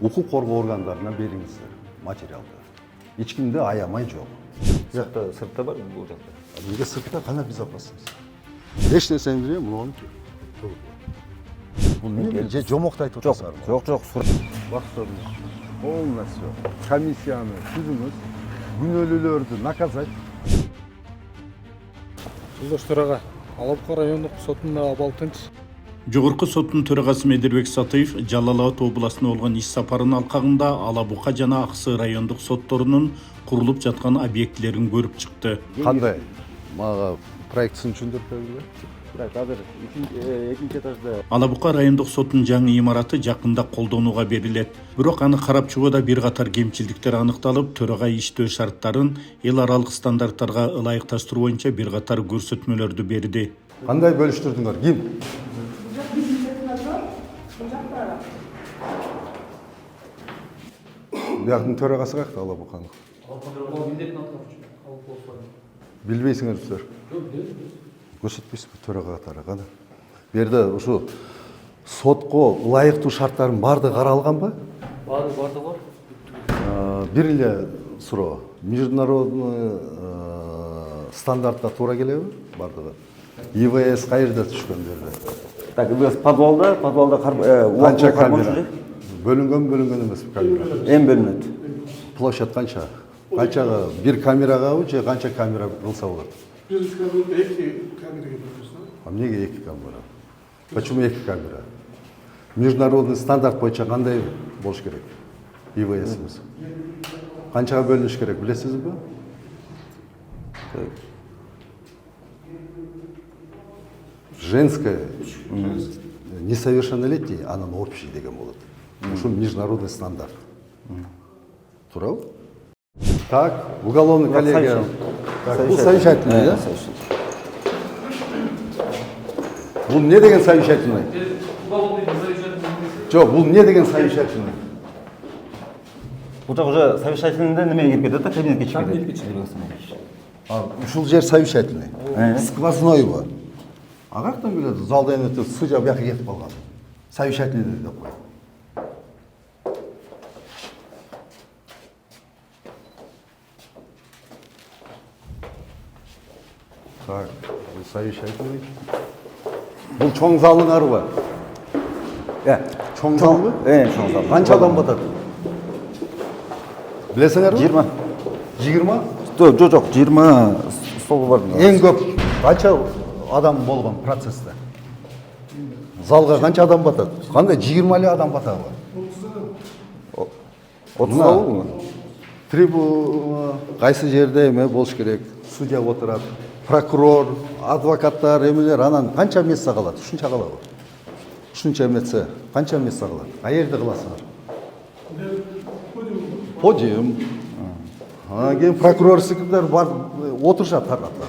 укук коргоо органдарына бериңиздер материалды. Эч кимди аямай жок. Сыртта бар бул жакта. Эмне сыртта кана безопасность? Эч нерсени билбейм, мунуки. Бул эмне же жомокто айтып атасызар? Жок. Бактырыңыз. Полностью комиссияны түзүңүз, күнөөлүүлөрдү наказать. Жолдош төрага, Алабука райондук сотунда абал тынч. Жогорку соттун төрагасы Медербек Сатыев Жалал Абад областына болгон иш сапарынын алкагында Алабука жана Аксы райондук сотторунун курулуп жаткан объектилерин көрүп чыкты. Кандай? Мага проектин түшүндүрүп бергиле. Бирок азыр экинчи этажда Алабука райондук соттун жаңы имараты жакында колдонууга берилет. Бирок аны карап чыгууда бир катар кемчиликтер аныкталып, төрага иштөө шарттарын эл аралык стандарттарга ылайыкташтыруу боюнча бир катар көрсөтмөлөрдү берди. Кандай бөлүштүрдүңөр? Ким? Бияктын төрагасы кайякта Алабуканын? Билбейсиңерсиздер? Көрсөтпөйсүзбү төрага катары кана? Бу жерде ушу сотко ылайыктуу шарттардын баардыгы каралганбы? Бардыгы бар. Бир эле суроо. Международный стандартка туура келеби баардыгы? ИВС каерде түшкөн жерде? так ИВС подвалда Канча камера? Бөлүнгөн эмеспи камера? эми бөлүнөт. Площадь канча? Канчага бир камерагабы же канча камера кылса болот? Бир камера, эки камерага бөлөбүз. Эмнеге эки камера? Почему эки камера? Международный стандарт боюнча кандай болуш керек? ИВС'imiz. Канчага бөлүнүш керек билесизби? Женское несовершеннолетний, анын общий деген болот. Ушу международный стандарт. Туурабы? Так, уголовный коллегия. Бул совещательный, да? Бул эмне деген совещательный? Жок, бул эмне деген совещательный? Бул жак уже совещательныйда немеге кирип кетет да, кабинетке чыгып кетет. Ушул жер совещательный. Сквознойбу. А каяктан билет? Залда эмне судья бияка кетип калган. Совещательный деп кой. Так, бул совещательный. Бул чоң залыңарбы? Чоң залбы? Чоң зал. Канча адам батат? Билесиңерби? 20. 20? Жок, 20 стол бар. Эң көп канча адам болгон процессте? Залга канча адам батат? Кандай 20 эле адам батабы? 30 болобу? Трибуна кайсы жерде эме болуш керек? Судья отурат, прокурор, адвокаттар, эмелер, анан канча место калат? Ушунча калабы? Ушунча эмесе, канча место калат? Каерде кыласыңар? Подиум. Анан кийин прокурор секретарь бар отурушат тараптар.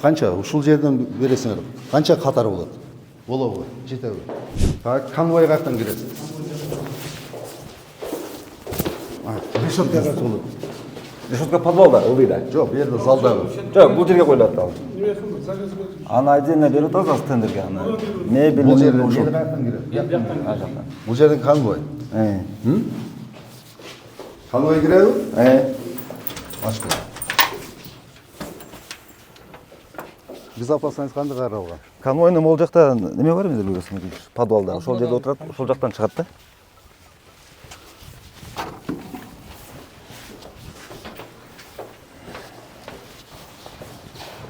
Канча ушул жерден бересиңер? Канча катар болот? Болобу? Жетеби? Так, конвой каяктан кирет? Решетка каяк болот? Решетка подвалда, ылдыйда. Жок, бу жерде залдагы. Жок, бул жерге коюлат ал. Неме кылды? Заказ берди. Аны отдельно берип атабыз тендерге аны. Мебель, Бул жерден каяктан кирет? Бул жерден конвой. Конвой киреби? Ачкы. Безопасность кандай каралган? Конвойный могул жакта неме бар эмне көрөсүң? Подвалда. Ошол жерде отурат, ошол жактан чыгат да.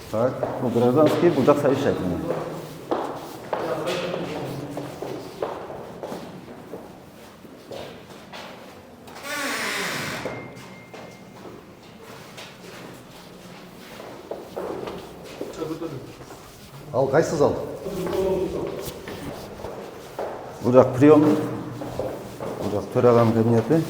Так. Бул гражданский, бул жак совещательный. Ал кайсы зал? Бул жак приемный. Бул жак төраганын кабинети.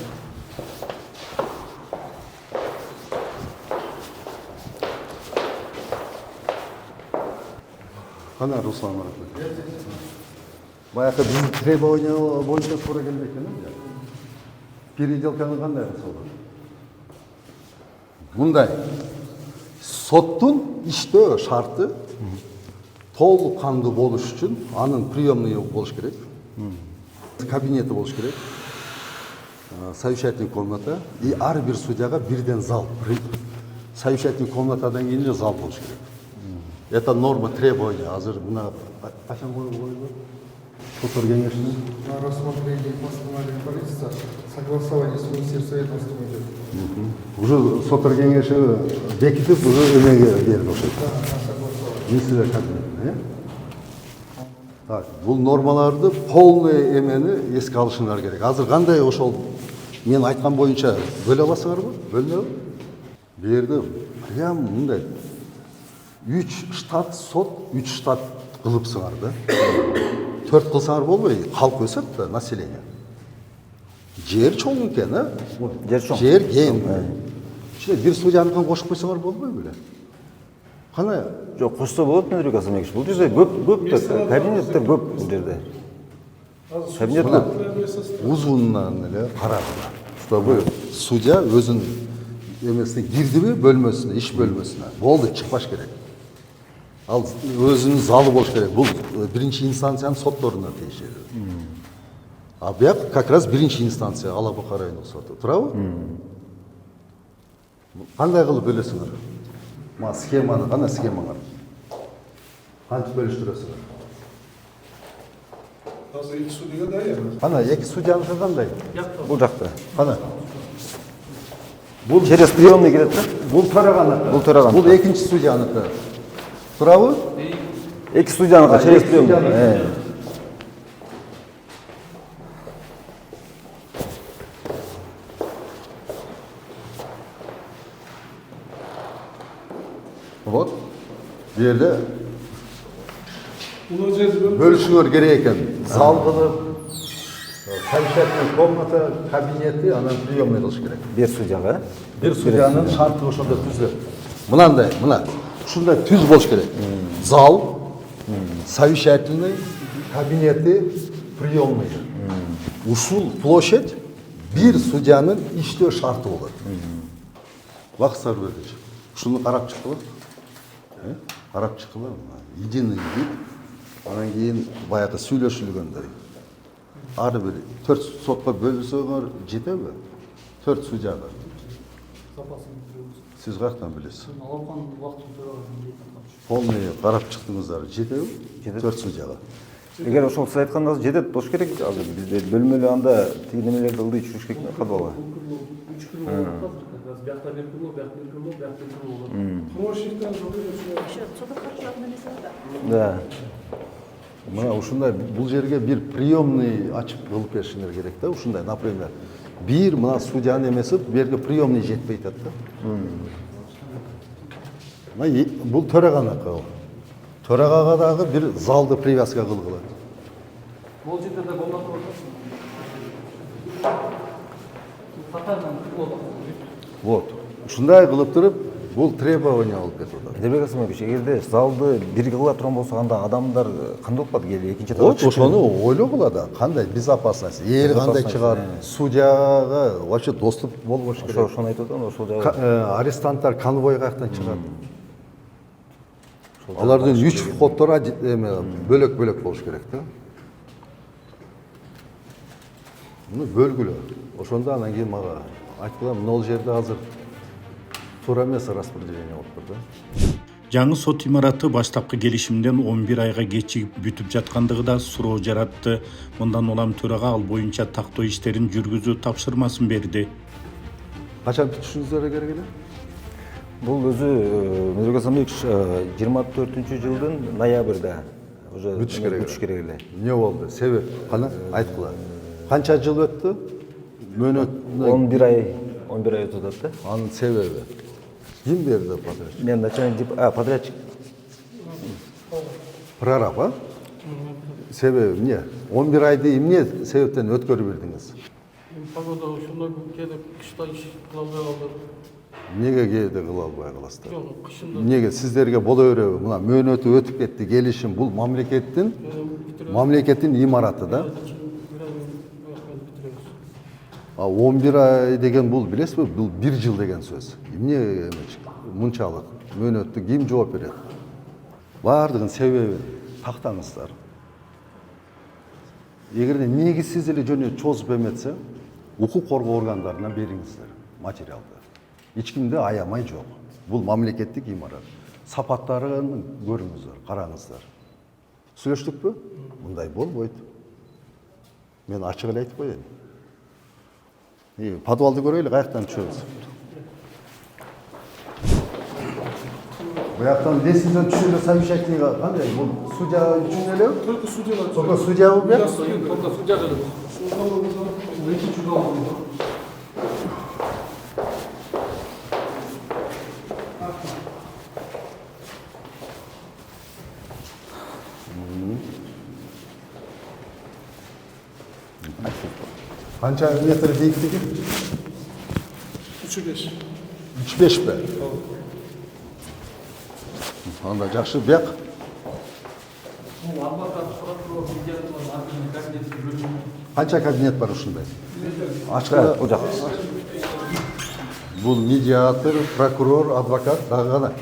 Кана Руслан Маратович? Баягы биздин требование боюнча туура келбей экен, э? Переделканы кандай кылса мындай соттун иштөө шарты толук кандуу болуш үчүн анын приемный болуш керек. Кабинеті болуш керек. Совещательный комната и ар бир судьяга бирден зал. Совещательный комнатадан кийин эле зал болуш керек. Это норма требования. Азыр мына качан коюлду? Соттор кеңешине На рассмотрение постановления правительства согласование с Министерством ведомством идет. уже соттор кеңеши бекитип уже эмеге берди ошо. Да, на согласование. Министрлер кабинетине. Так, бул нормаларды полный эмени эске алышыңар керек. Азыр кандай ошол мен айткан боюнча бөлө аласыңарбы? Бөлмөбү? Бу жерде прям мындай 3 штат сот, 3 штат кылыпсыңар да. 4 кылсаңар болбой, калк өсөт да население. Жер чоң экен, а? Жер чоң. Жер кең. Ичине бир судьяныкын кошуп койсоңор болбой беле? Кана Жоқ, қосса болады Медрик Асылбекович. Бұл жерде көп кабинеттер көп бұл жерде. Кабинеттер узунунан эле карагыла. Чтобы судья өзүнүн эмесине кирдиби бөлмөсүнө, иш бөлмөсүнө. Болду, чыкпаш керек. Ал өзүнүн залы болуш керек. Бул биринчи инстанциянын сотторуна тиешелүү. А бияк как раз биринчи инстанция Ала Бука райондук соту. Туурабы? Кандай кылып бөлөсүңөр? Ма схеманы, кандай схемаңар? Кантип бөлүштүрөсүңөр? Азыр эки судьяга даяр. Кана эки судьяныкы кандай? бұл жақта. Кана. Через приемный келет та? Бул төраганыкы. Бул төраганыкы. Бул экинчи судьяныкы. Туурабы? Екі судьяныға через приемный. Вот. Бу жерде Уну жерде бөлүшүңөр керек экен. Зал кылып, совещательный комната, кабинети, анан приемный кылыш керек. Бер судьяға. Бир судьянын шарты ошондо түзүлөт. Мынандай, мына ушундай түз болуш керек. Зал, совещательный, кабинети, приемный. Ушул площадь бир судьянын иштөө шарты болот. Бакыт Сарбекович, ушуну карап чыккыла. Карап чыккыла. Единый вид, анан кийин баягы сүйлөшүлгөндөй. Ар бир 4 сотко бөлүнсөңөр жетеби? 4 судьяга. Сиз каяктан билесиз? Полный карап чыктыңыздар, жетеби? 4 судьяга. Егер ошол сиз айтканыңыз жетет болуш керек. Азыр бизде бөлмөлүү анда тиги немелерди ылдый түшүрүш керек кадыбалга. Да. Мына ушундай бул жерге бир приемный ачып кылып беришиңер керек да, ушундай, например. Бир мына судьянын эмеси бу жерге приемный жетпей атат да. Мына бул төраганыкы. Төрагага дагы бир залды привязка кылгыла. Бул жерде да болмок Вот. Ушундай кылып туруп, бул требование алып кетип атат. Медрик Асылбекович, эгерде залды бир кыла турган болсо анда адамдар кандай болуп калат? Келип экинчи Вот ошону ойлогула да, кандай безопасность, эл кандай чыгат, судьяга вообще доступ болбош керек. Ошону айтып атам, ошол жагы. Арестанттар конвой каяктан чыгат. Алардын 3 входдору бөлөк-бөлөк болуш керек да. Муну бөлгүлө. Ошондо анан кийин мага айткыла, мына жерде азыр туура эмес распределение болуп тур да. Жаңы сот имараты баштапкы келишимден 11 айга кечигип бүтүп жаткандыгы да суроо жаратты. Мындан улам төрага ал боюнча тактоо иштерин жүргүзүү тапшырмасын берди. Качан бүтүшүңүздөр керек эле? Бул өзү Медрик Асылбекович 24-жылдын ноябрда уже Бүтүш керек эле. Эмне болду? Себеп кана айткыла. Канча жыл өттү? Мөөнөт 11 ай өтүп атат да. Анын себеби ким берди подрядчик? Мен начальник подрядчик. Прораб, а? Себеби эмне? 11 айды эмне себептен өткөрүп бердиңиз? Погода ушундай келип, кышта иш кыла албай калдык. Эмнеге кээде кыла албай каласыздар? Жок, кышында Эмнеге сиздерге боло береби? Мына мөөнөтү өтүп кетти, келишим бул мамлекеттин имараты да. А 11 ай деген бул билесизби? Бул 1 жыл деген сөз. Эмне мынчалык мөөнөттү ким жооп берет? Бардыгын себебин тактаңыздар. эгерде негизсиз эле жөнү чозуп эметсе, укук коргоо органдарына бериңиздер материалды. Эч кимди аямай жок. Бул мамлекеттик имарат. Сапаттарын көрүңүздөр, караңыздар. Сүйлөштүкпү? Мындай болбойт. Мен ачык эле айтып коеюн. Подвалды көрөйлү, каяктан түшөбүз. Буяктан лестницадан түшүрө совещательныйга кандай? Бул судья үчүн эле? Только судьялар. Только судья бу бияк? Только судья келет. Экинчи уголовный. Канча метр бийиктиги? 3-5. 3-5 бе? Анда жакшы бияк. Бул адвокат, прокурор, медиатор, кабинет бөлүнүп. Канча кабинет бар ушундай? Ачкы Бул жак. бул медиатор, прокурор, адвокат дагы кана.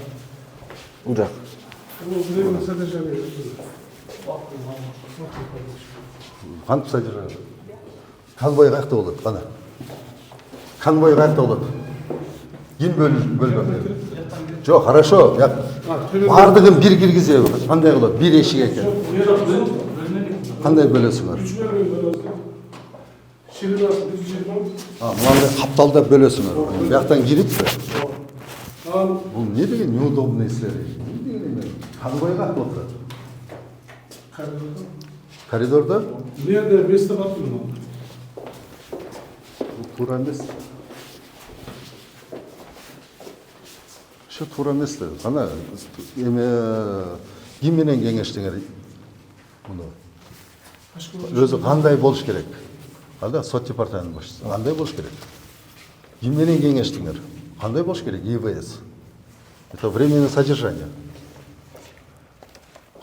Бул жак. Временное содержание. Кантип содержание? Конвой каякта болот, кана. Конвой каякта болот? Ким бөлбөк? Жок, хорошо. Бардыгын бир киргизеби? Кандай кылат? Бир эшик экен. Кандай бөлөсүңөр? Ширинасы 120. Мындай капталдап бөлөсүңөр. Бияктан кириппи? Бул не деген неудобный истер? Конвой каякта отурат? Коридорда? Nerede место бар мына? Туура эмес. Ошо туура эмес да. Кана эме ким менен кеңештиңер? Муну. Өзү кандай болуш керек? Кандай сот департаментинин башчысы? Кандай болуш керек? Ким менен кеңештиңер? Кандай болуш керек? ИВС. Это временное содержание.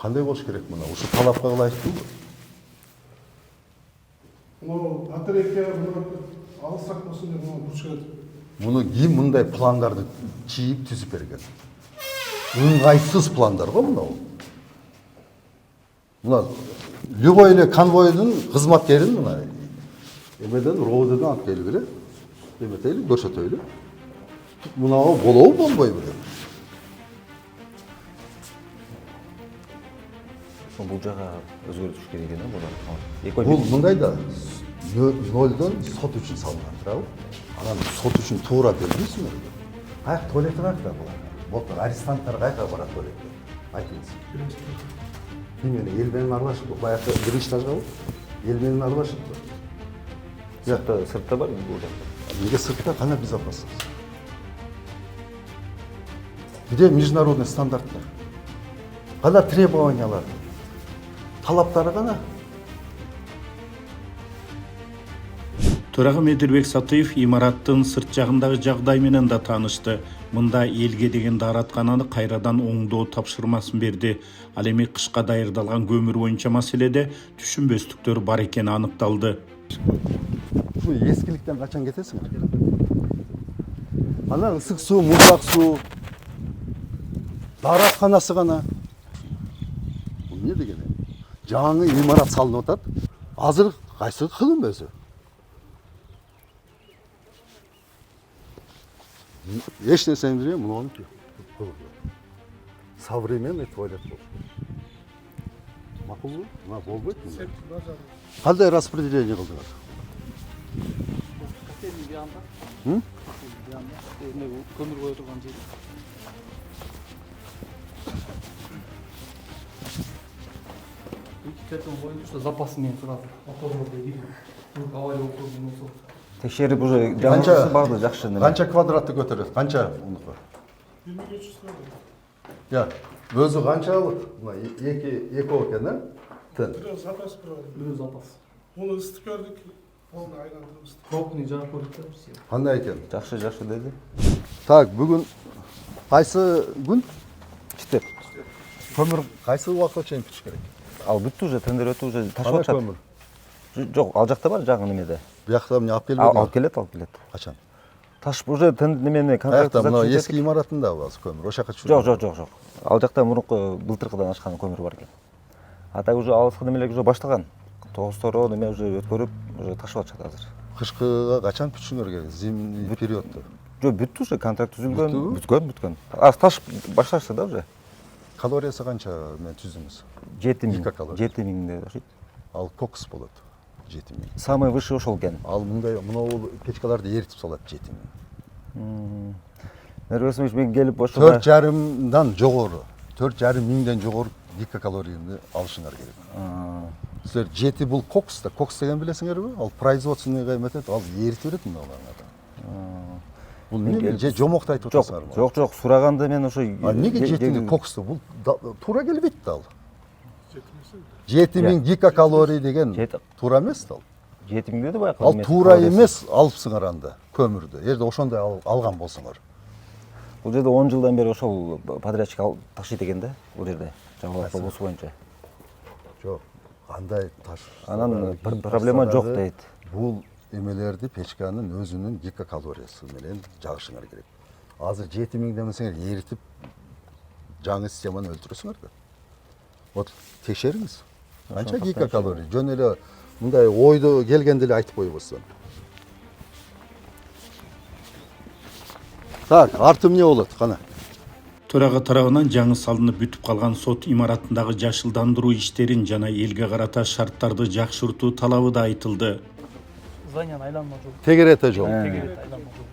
Кандай болуш керек мына? Ушу талапка ылайыктуубу? Ну, отрекке алысыраак болсун деп мына бурчат. Муну ким мындай пландарды чийип түзүп берген? Ыңгайсыз пландар го мынау. Мына любой эле конвойдун кызматкерин мына эмеден РОВДдон алып келип эле эметели көрсөтөйлү. Мынау болобу болбойбу деп. Бул жага өзгөртүш керек экен, Бул мындай да нолдон сот үчүн салынган туурабы? Анан сот үчүн туура бербейсиңер. Каяк туалети каякта булар? Былтыр арестанттар каяка барат туалетке? Айтыңыз. Ким менен эл менен аралашып, баягы биринчи этажгабы? Эл менен аралашыппы? Сыртта бар бул жакта. Неге сыртта кана безопасность? Где международный стандарттар? Кана требованиялар? Талаптары кана? Төрага Медирбек Сатыев имараттын сырт жагындагы жагдай менен да таанышты. Мында элге деген даараткананы кайрадан оңдоо тапшырмасын берди. Ал эми кышка даярдалган көмүр боюнча маселеде түшүнбөстүктөр бар экени аныкталды. Şu eskilikten kaçan getesin. Ana ısık su, mutfak su, darakhanası gana. Bu ne degeni? Жаңы имарат салынып атат. Азыр кайсы кылым өзү? Эч нерсени билбейм, мунунки. Современный туалет болуш керек. Макулбу? Мына болбойт му? Кандай распределение кылдыңар? Көмір қоя тұрған жер. Кеткен бойынша запасымен сразу. Моторларды келіп, авария болып тұрған болса. Текшерип уже жаңысы барды жакшы. Канча квадратты көтөрөт? Канча унуку? 2500 квадрат. Я, өзү канчалык? Мына эки экен, да? Тен. Запас проводим. Бір запас. Оны ыстық көрдік, оны айландырып ыстық. Пробный жарып көрдік та все. Кандай экен? Жакшы деди. Так, бүгүн кайсы күн? Четверг. Көмүр кайсы убакытка чейин бүтүш керек? Ал бүттү уже, тендер өтүп уже ташып Кандай атышат. көмүр? Жок, ал жакта бар жаңы немеде. Биякта эмне алып Алып келбедиңби? келет. Качан? Ташып уже немени Аякта мына контракт. эски имаратында базы көмүр. Ошол жака түшүрүп. Жок. Ал жакта мурунку былтыркыдан ашкан көмүр бар экен. А так уже алыскы немелер уже башталган. тогузторо неме уже өткөрүп уже таштап атышат азыр. Кышкыга качан бүтүшүңөр керек? Зимний периодто. Жок, бүттү уже, контракт түзүлгөн, Бүттүбү? бүткөн. Аз ташып башташты да уже. Калориясы канча мен түзүңүз? 7000. Гигакалория. 7000 окшойт. Ал кокс болот. 7000. Самый высший ошол экен. Ал мындай мынау печкаларды эритип салат 7000. Нервесович мен келип ошого 4,5 жогору. 4,5 миңден жогору гигакалорияны алышыңар керек. Силер 7 бул кокс да. Кокс деген билесиңерби? Ал производственныйга эметет, ал эритип берет мыналарга. Бул эмне же жомокто айтып атасыңарбы? Жок, сураганда мен ошо Неге 7 коксту? Бул туура келбейт да ал. 7000 гигакалорий деген туура эмес да ал. 7000 деди баягы. Ал туура эмес алыпсыңар анда көмүрдү. Эгерде ошондой алган болсоңор. Бул жерде 10 жылдан бери ошол подрядчик ташыйт экен да, бул жерде. Жаңы автобус боюнча. Жок, андай таш. Анан проблема жок дейт. Бул эмелерди печканын өзүнүн гигакалориясы менен жагышыңар керек. Азыр 7000 демесеңер эритип жаңы системаны өлтүрөсүңөр да. Вот текшериңиз. Канча гигакалория? Жөн эле мындай ойдо келгенде эле айтып койбостон. Так, арты эмне болот? Кана. Төрага тарабынан жаңы салынып бүтүп калган сот имаратындагы жашылдандыруу иштерин жана элге карата шарттарды жакшыртуу талабы да айтылды. Зданияны айланма жол. Тегерете жол. Тегерет айланма жол.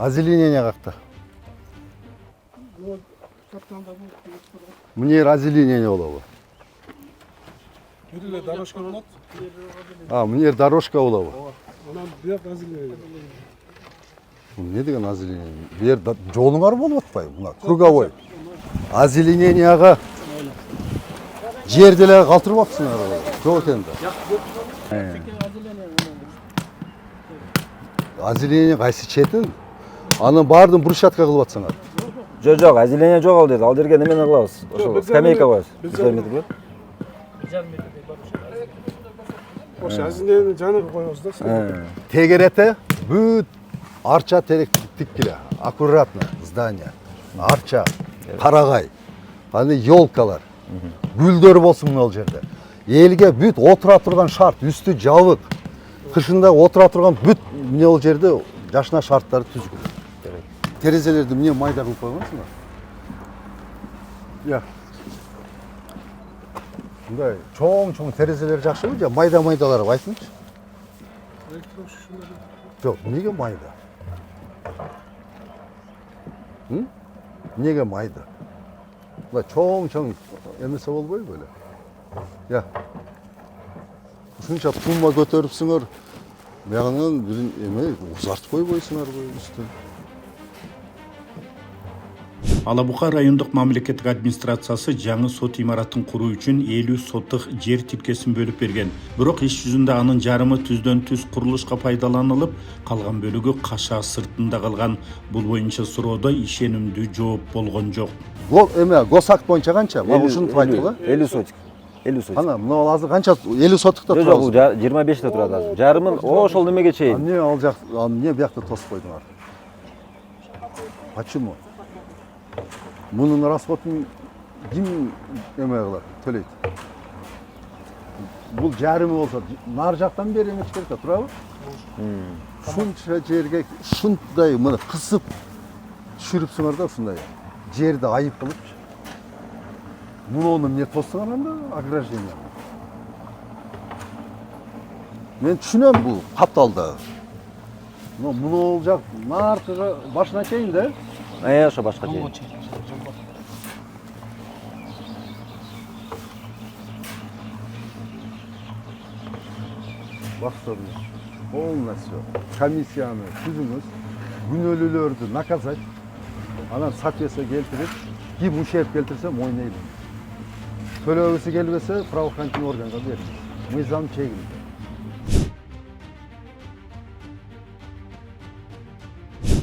Озеленение какта? Мне озеленение болобу. Бир эле дорожка болот. Мне дорожка болобу. Анан бияк озеленение. Не деген озеленение? Бер жолуңар болуп атпайбы? Мына круговой. Озелененияга жерде эле калтырып атсыңар. Жок экен да. Озеленение кайсы четин? Анын баардыгын брусчатка кылып атсаңар. Жок, озеленение жок ал деди. Ал жерге немени кылабыз? Ошол скамейка коебуз. 1,5 метр. 1,5 метрдей бар ошо. Ошо озеленение жаныбы коебуз да. Тегерете бүт арча терек тиккиле, аккуратно здание, арча, карагай, аны елкалар, гүлдөр болсун ал жерде. Элге бүт отура турган шарт, үстү жабык, кышында отура турган бүт эмне ол жерде жашына шарттарды түзгүн. Терезелерди эмне майда кылып койгонсуңар? Я. Мындай чоң терезелер жакшыбы же майда-майдалары айтыңызчы? Жок, неге майда? Неге майда? Мына чоң эмесе болбойбу эле? Я. Ушунча тумба көтөрүпсүңөр, мягынан бир эме узартып койбойсуңарбы үстүн? Алабука райондук мамлекеттик администрациясы жаңы сот имаратын куруу үчүн 50 соттук жер тилкесин бөлүп берген. Бирок иш жүзүндө анын жарымы түздөн түз курулушка пайдаланылып, калган бөлүгү кашаа сыртында калган. Бул боюнча суроодо ишенимдүү жооп болгон жок. Госакт боюнча канча? Мага ушунтип айтылгы. 50 сотик. 50 сотик. Ана, мына азыр канча 50 сотукта Жок, турабыз? бул 25 да турат азыр. Жарымын ошол немеге чейин. Эмне ал жак, эмне биякта тосуп койдуңар? Почему? Мунун расходун ким эме кылат, төлөйт? Бул жарымы болсо, нар жактан бери эмеш керек да, туурабы? Ушунча жерге ушундай мына кысып түшүрүпсүңөр да ушундай. Жерди айып кылып. Муну эмне тостуңар анда ограждение? Мен түшүнөм бул капталда. Муну жак наркыга башына чейин да? Ошо башка жер. Баштарды полностью комиссияны түзүңүз, күнөөлүүлөрдү наказать, анан соответствие келтирип, ким ущерб келтирсе мойнойт. Төлөбүсү келбесе правоохранительный органга бериңиз. Мыйзам чегинде.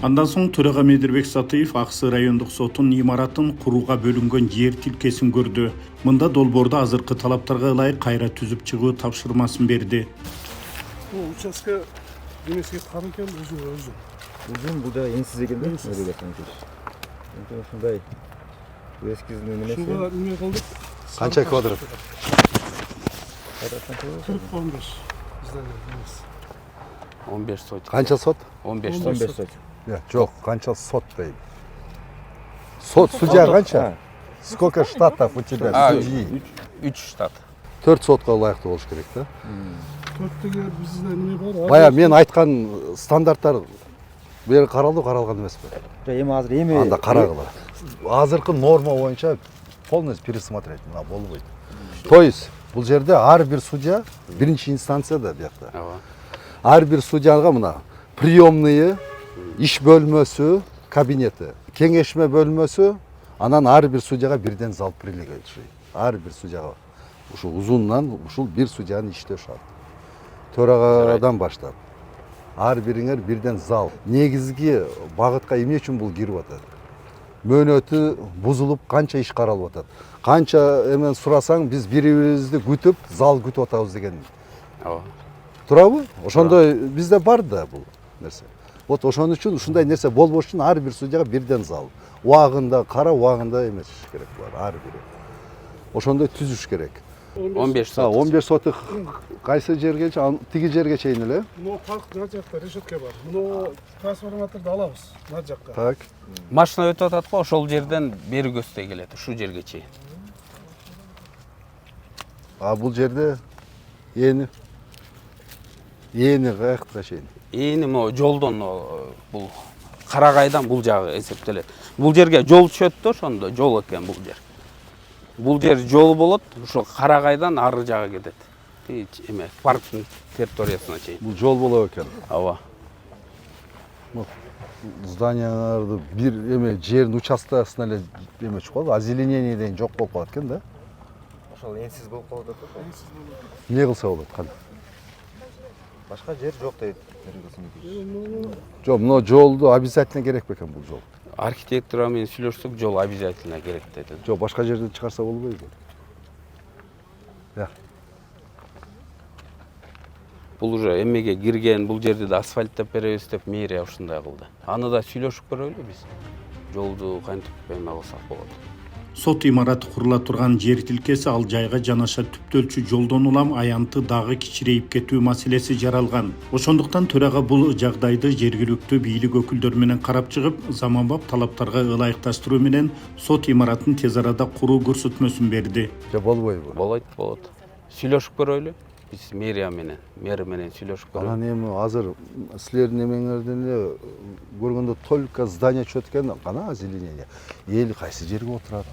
Андан соң төрага Медирбек Сатыев Аксы райондук сотунун имаратын курууга бөлүнгөн жер тилкесин көрдү. Мында долбоордо азыркы талаптарга ылайык кайра түзүп чыгуу тапшырмасын берди. Бул участка денесиге кар экен өзү. Uzun bu da ensiz eкен да? Öyle sanki. Ушундай эскиздин немеси. Шуга эмне кылдык? Канча квадрат? 15. Bizden емес. 15 сотик. Канча сот? 15 15 сотик. сотик. Жок, канча сот дейм. Сот, судья канча? Сколько штатов у тебя, судьи? 3 штат. 4 сотқа ылайыктуу болуш керек да. Төрттегі бізде неме бар. Бая мен айткан стандарттар бери каралды, каралган эмеспи? Эми азыр эми Анда карагыла. Азыркы норма боюнча полностью пересмотреть мына болбойт. То есть бул жерде ар бир судья биринчи инстанцияда биякта. Ар бир судьяга мына приемные, иш бөлмөсү, кабинети, кеңешме бөлмөсү, анан ар бир судьяга бирден зал прилегает. Ар бир судьяга ушул узундан ушул бир судьянын иштөө шарт. Төрагадан баштап ар бириңер бирден зал. Негизги багытка эмне үчүн бул кирип атат? Мөөнөтү бузулуп канча иш каралып атат. Канча эмен сурасаң биз бири-бирибизди күтүп, зал күтүп атабыз деген. Ооба. Туурабы? Ошондой бизде бар да бул нерсе. Вот ошон үчүн ушундай нерсе болбош үчүн ар бир судьяга бирден зал. Убагында кара, убагында эмес керек булар ар бири. Ошондой түзүш керек. 15 сотик. 15 сотық кайсы жергече, тиги жерге чейин эле. Мына парк мына жақта решетке бар. Мына трансформаторды алабыз мына жаққа. Так. Машина өтүп атат го, ошол жерден бери көздөй келет, ушу жерге чейин. А бул жерде эни каякка чейин. Эни могу жолдон бул Карагайдан бул жагы эсептелет. Бул жерге жол түшөт да, ошондо жол экен бул жер. Бул жер жол болот, ошол Карагайдан ары жагы кетет. Эме парктын территориясына чейин. Бул жол болот экен. Ооба. Зданияларды бир эме жердин участкасына эле эме чыккан, озеленение деген жок болуп калат экен да. ошол энсиз болуп калып атат. Эмне кылса болот кандай? Башка жер жок дейт. Жок, мына жолду обязательно керек бекен бул жол. Архитектура менен сүйлөшсөк, жол обязательно керек деди. Жок, башка жерден чыгарса болбойбу? Бул уже эмеге кирген, бул жерди да асфальттеп беребиз деп мэрия ушундай кылды. Аны да сүйлөшүп көрөлү биз. Жолду кантип эме кылсак болот. Сот имараты курула турган жер тилкеси ал жайга жанаша түптөлчү жолдон улам аянты дагы кичирейип кетүү маселеси жаралган. Ошондуктан төрага бул жагдайды жергиликтүү бийлик өкүлдөрү менен карап чыгып, заманбап талаптарга ылайыкташтыруу менен сот имаратын тез арада куруу көрсөтмөсүн берди. Же болбойбу? Болот. Сүйлөшүп көрөлү. Биз мэрия менен, мэр менен сүйлөшүп көрөлү. Анан эми азыр силердин эмеңерден эле көргөндө только здание чөт экен, кана озеленение. Эл кайсы жерге отурат?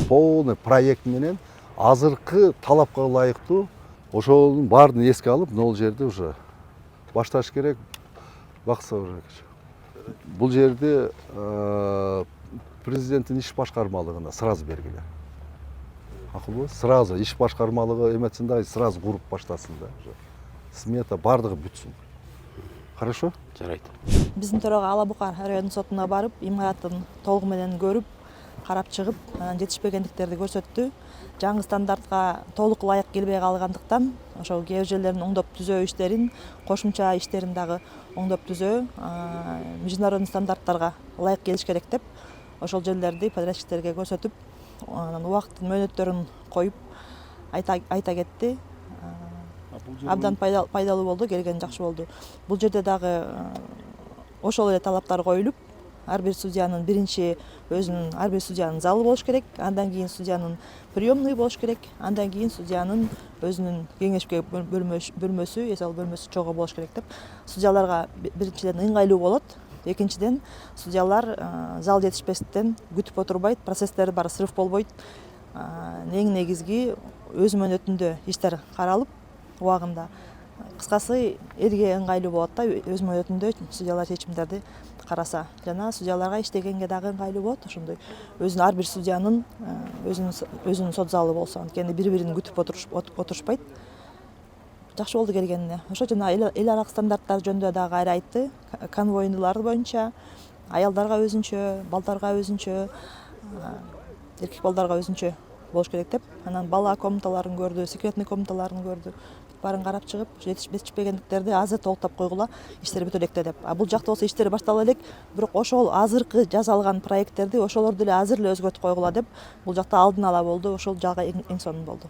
Полный проект менен азыркы талапка ылайыктуу ошонун баарын эске алып, могул жерде уже башташ керек, бакса керек. Бул жерде президенттин иш башкармалыгына сразу бергиле. Акылбы? Сразу иш башкармалыгы эметсин да, сразу куруп баштасын да. Смета бардыгы бүтсүн. Хорошо? Жарайт. Биздин төрага Ала Букар райондук сотуна барып, имаратын толугу менен көрүп, карап чыгып, жетишпегендиктерди көрсөттү. Жаңы стандартка толук ылайык келбей калгандыктан, ошол кээ бир жерлерин оңдоп түзөө иштерин, кошумча иштерин дагы оңдоп түзөө, международный стандарттарга ылайык келиш керек деп, ошол жерлерди подрядчиктерге көрсөтүп, анан убакыттын мөөнөттөрүн коюп айта кетти. Абдан пайдалуу болду, келген жакшы болду. Бул жерде дагы ошол эле талаптар коюлуп, ар бир судьянын биринчи өзүнүн ар бир судьянын залы болуш керек, андан кийин судьянын приемный болуш керек, андан кийин судьянын өзүнүн кеңешке бөлмөсү, эс алуу бөлмөсү чогуу болуш керек деп. Судьяларга биринчиден ыңгайлуу болот. Экинчиден судьялар зал жетишпестен күтүп отурбайт, процесстери баары срыв болбойт. Эң негизги өз мөөнөтүндө иштер каралып, убагында. Кыскасы элге ыңгайлуу болот да, өз мөөнөтүндө судьялар чечимдерди караса. Жана судьяларга иштегенге дагы ыңгайлуу болот. Ошондой өзүнүн ар бир судьянын өзүнүн сот залы болсо, анткени бири-бирин күтүп отурушпайт. Жакшы болду келгенине. Ошо жана эл аралык стандарттар жөнүндө дагы кайра айтты. Конвойнуулар боюнча аялдарга өзүнчө, балдарга өзүнчө, эркек балдарга өзүнчө болуш керек деп. Анан бала комнаталарын көрдү, секретный комнаталарын көрдү. Баарын карап чыгып, жетишпегендиктерди азыр толуктап койгула, иштер бүтө электе деп. Бул жакта болсо иштер баштала элек, бирок ошол азыркы жасалган проекттерди ошолорду эле азыр эле өзгөртүп койгула деп, бул жакта алдын ала болду, ошол жагы эң сонун болду.